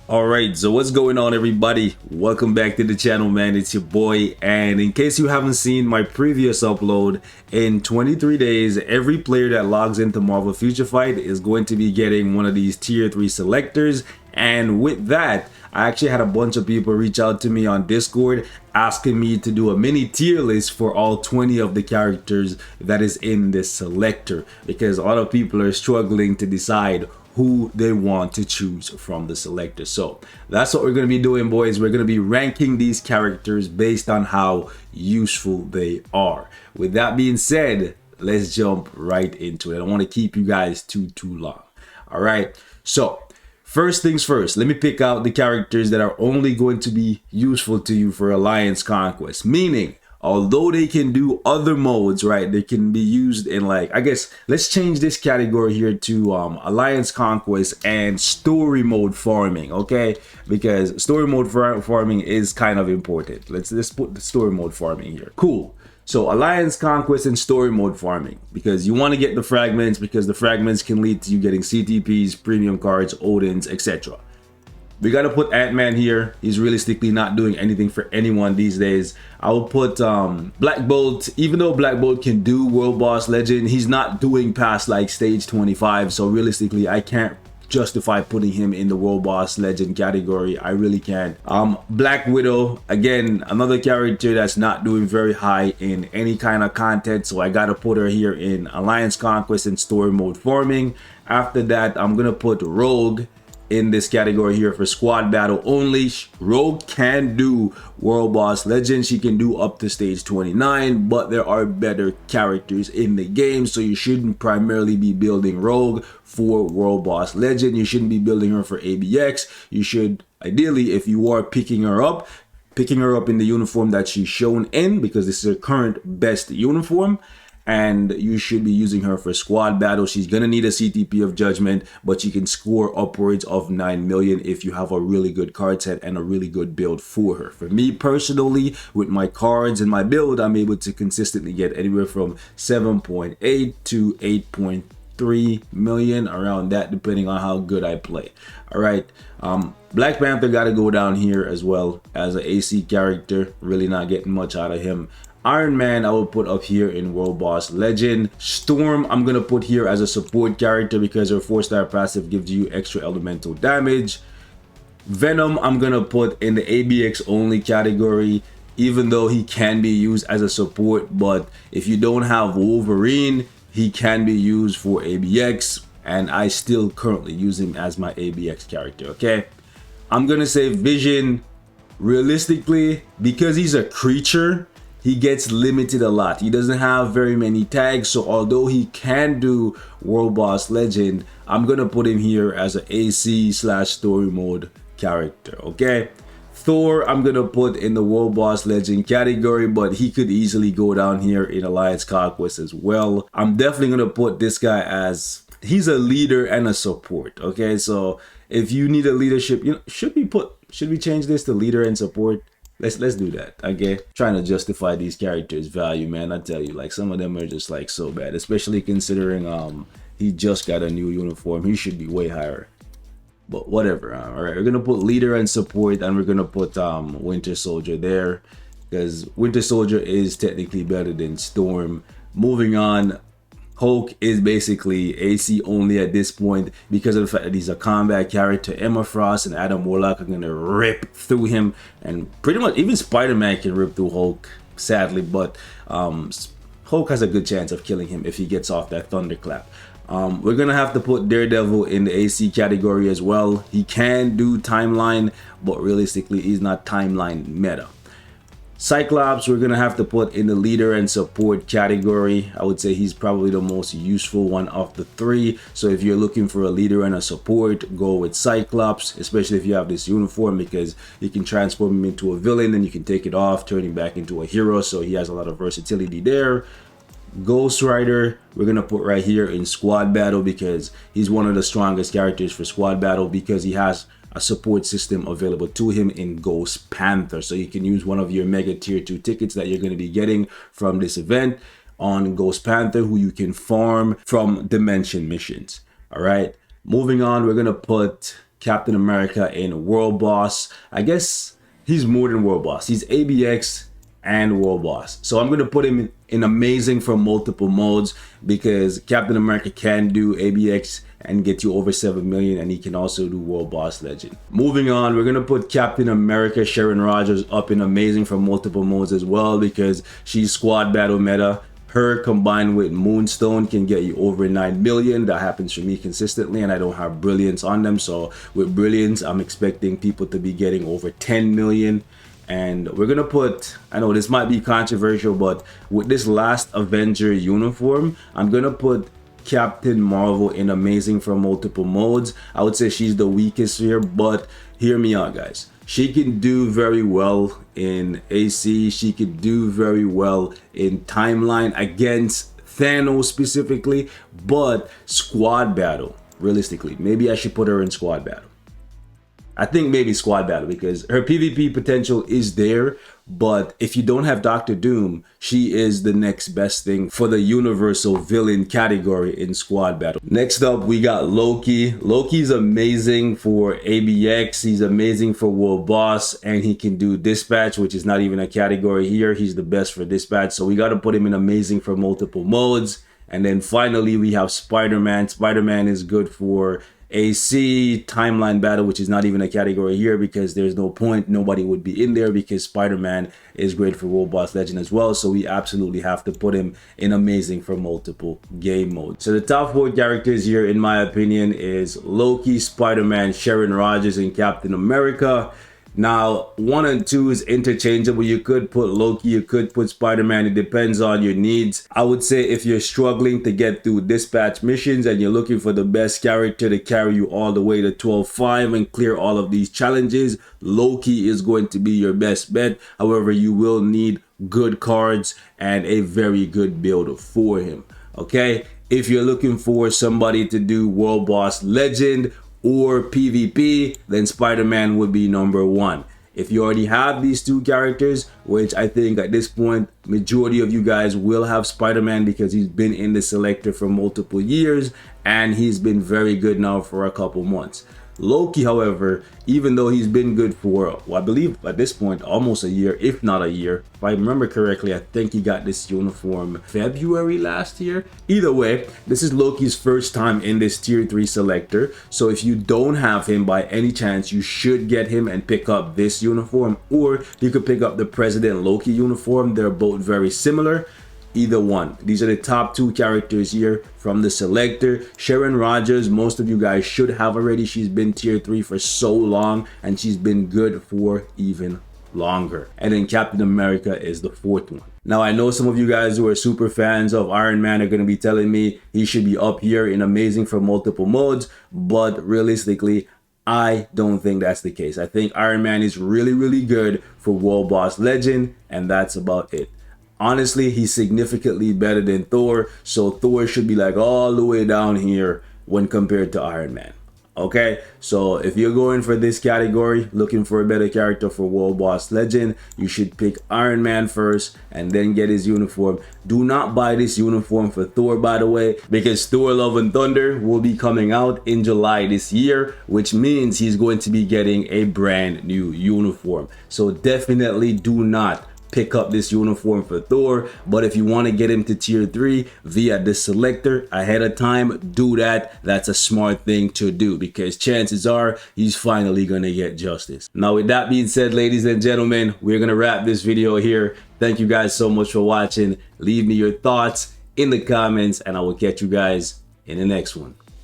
Alright, so what's going on, everybody? Welcome back to the channel, man. It's your boy, and in case you haven't seen my previous upload, in 23 days every player that logs into Marvel Future Fight is going to be getting one of these tier 3 selectors. And with that, I actually had a bunch of people reach out to me on Discord asking me to do a mini tier list for all 20 of the characters that is in this selector, because a lot of people are struggling to decide who they want to choose from the selector. So that's what we're going to be doing, boys. We're going to be ranking these characters based on how useful they are. With that being said, let's jump right into it. I don't want to keep you guys too long. All right, so first things first, let me pick out the characters that are only going to be useful to you for Alliance Conquest, meaning although they can do other modes, right, they can be used in, like, I guess let's change this category here to Alliance Conquest and story mode farming, okay? Because story mode farming is kind of important. Let's put the story mode farming here. Cool. So Alliance Conquest and story mode farming, because you want to get the fragments, because the fragments can lead to you getting CTPs, premium cards, Odins, etc. We got to put Ant-Man here. He's realistically not doing anything for anyone these days. I will put Black Bolt. Even though Black Bolt can do World Boss Legend, he's not doing past like stage 25. So realistically, I can't justify putting him in the World Boss Legend category. I really can't. Black Widow, again, another character that's not doing very high in any kind of content. So I got to put her here in Alliance Conquest and story mode farming. After that, I'm going to put Rogue in this category here for squad battle only. Rogue can do World Boss Legend. She can do up to stage 29, but there are better characters in the game, so you shouldn't primarily be building Rogue for World Boss Legend. You shouldn't be building her for ABX. You should, ideally, if you are picking her up in the uniform that she's shown in, because this is her current best uniform. And you should be using her for squad battle. She's gonna need a CTP of Judgment, but she can score upwards of 9 million if you have a really good card set and a really good build for her. For me personally, with my cards and my build, I'm able to consistently get anywhere from 7.8 to 8.3 million, around that, depending on how good I play. All right, Black Panther got to go down here as well as an AC character. Really not getting much out of him. Iron Man I will put up here in World Boss Legend. Storm I'm gonna put here as a support character because her 4-star passive gives you extra elemental damage. Venom I'm gonna put in the ABX only category, even though he can be used as a support, but if you don't have Wolverine, he can be used for ABX, and I still currently use him as my ABX character, okay? I'm gonna say Vision, realistically, because he's a creature, he gets limited a lot. He doesn't have very many tags, so although he can do World Boss Legend, I'm gonna put him here as an AC/story mode character, okay? Thor I'm gonna put in the World Boss Legend category, but he could easily go down here in Alliance Conquest as well. I'm definitely gonna put this guy as, he's a leader and a support, okay? So if you need a leadership, you know, should we change this to leader and support? Let's do that, okay? Trying to justify these characters' value, man. I tell you, like, some of them are just like so bad, especially considering he just got a new uniform. He should be way higher, but whatever. All right, we're gonna put leader and support, and we're gonna put Winter Soldier there, because Winter Soldier is technically better than Storm. Moving on, Hulk is basically AC only at this point because of the fact that he's a combat character. Emma Frost and Adam Warlock are gonna rip through him, and pretty much even Spider-Man can rip through Hulk, sadly, but Hulk has a good chance of killing him if he gets off that thunderclap. We're gonna have to put Daredevil in the AC category as well. He can do timeline, but realistically he's not timeline meta. Cyclops we're gonna have to put in the leader and support category. I would say he's probably the most useful one of the three. So if you're looking for a leader and a support, go with Cyclops, especially if you have this uniform, because you can transform him into a villain and you can take it off, turn him back into a hero, so he has a lot of versatility there. Ghost Rider we're gonna put right here in squad battle because he's one of the strongest characters for squad battle, because he has a support system available to him in Ghost Panther. So you can use one of your mega tier 2 tickets that you're going to be getting from this event on Ghost Panther, who you can farm from dimension missions. All right, moving on, we're going to put Captain America in World Boss. I guess he's more than World Boss. He's ABX and World Boss. So I'm going to put him in amazing for multiple modes because Captain America can do ABX and get you over 7 million, and he can also do World Boss Legend. Moving on, we're going to put Captain America Sharon Rodgers up in amazing for multiple modes as well because she's squad battle meta. Her combined with Moonstone can get you over 9 million. That happens for me consistently, and I don't have Brilliance on them. So with Brilliance, I'm expecting people to be getting over 10 million. And we're gonna put, I know this might be controversial, but with this last Avenger uniform, I'm gonna put Captain Marvel in amazing for multiple modes. I would say she's the weakest here, but hear me out, guys. She can do very well in AC. She could do very well in timeline against Thanos specifically, but squad battle, realistically, maybe I should put her in squad battle. I think maybe squad battle because her PvP potential is there, but if you don't have Doctor Doom, she is the next best thing for the universal villain category in squad battle. Next up, we got Loki. Loki's amazing for ABX, he's amazing for World Boss, and he can do Dispatch, which is not even a category here. He's the best for Dispatch, so we got to put him in amazing for multiple modes. And then finally, we have Spider-Man. Spider-Man is good for AC, timeline battle, which is not even a category here because there's no point, nobody would be in there because Spider-Man is great for World Boss Legend as well, so we absolutely have to put him in amazing for multiple game modes. So the top 4 characters here in my opinion is Loki, Spider-Man, Sharon Rodgers, and Captain America. Now 1 and 2 is interchangeable. You could put Loki, you could put Spider-Man. It depends on your needs. I would say if you're struggling to get through dispatch missions and you're looking for the best character to carry you all the way to 12-5 and clear all of these challenges, Loki is going to be your best bet. However, you will need good cards and a very good build for him. Okay, if you're looking for somebody to do World Boss Legend or PvP, then Spider-Man would be number 1. If you already have these 2 characters, which I think at this point majority of you guys will have Spider-Man because he's been in the selector for multiple years and he's been very good now for a couple months. Loki, however, even though he's been good for, well, I believe at this point almost a year, if not a year. If I remember correctly, I think he got this uniform February last year. Either way, this is Loki's first time in this tier 3 selector. So if you don't have him by any chance, you should get him and pick up this uniform, or you could pick up the President Loki uniform. They're both very similar. Either one. These are the top 2 characters here from the selector. Sharon Rodgers, most of you guys should have already. She's been tier 3 for so long and she's been good for even longer. And then Captain America is the 4th one. Now I know some of you guys who are super fans of Iron Man are going to be telling me he should be up here in amazing for multiple modes, but realistically I don't think that's the case. I think Iron Man is really good for World Boss Legend, and that's about it. Honestly, he's significantly better than Thor, so Thor should be like all the way down here when compared to Iron Man. Okay, so if you're going for this category, looking for a better character for World Boss Legend, you should pick Iron Man first and then get his uniform. Do not buy this uniform for Thor, by the way, because Thor Love and Thunder will be coming out in July this year, which means he's going to be getting a brand new uniform. So definitely do not pick up this uniform for Thor. But if you want to get him to tier 3 via the selector ahead of time, do that. That's a smart thing to do because chances are he's finally gonna get justice. Now with that being said, ladies and gentlemen, we're gonna wrap this video here. Thank you guys so much for watching. Leave me your thoughts in the comments and I will catch you guys in the next one.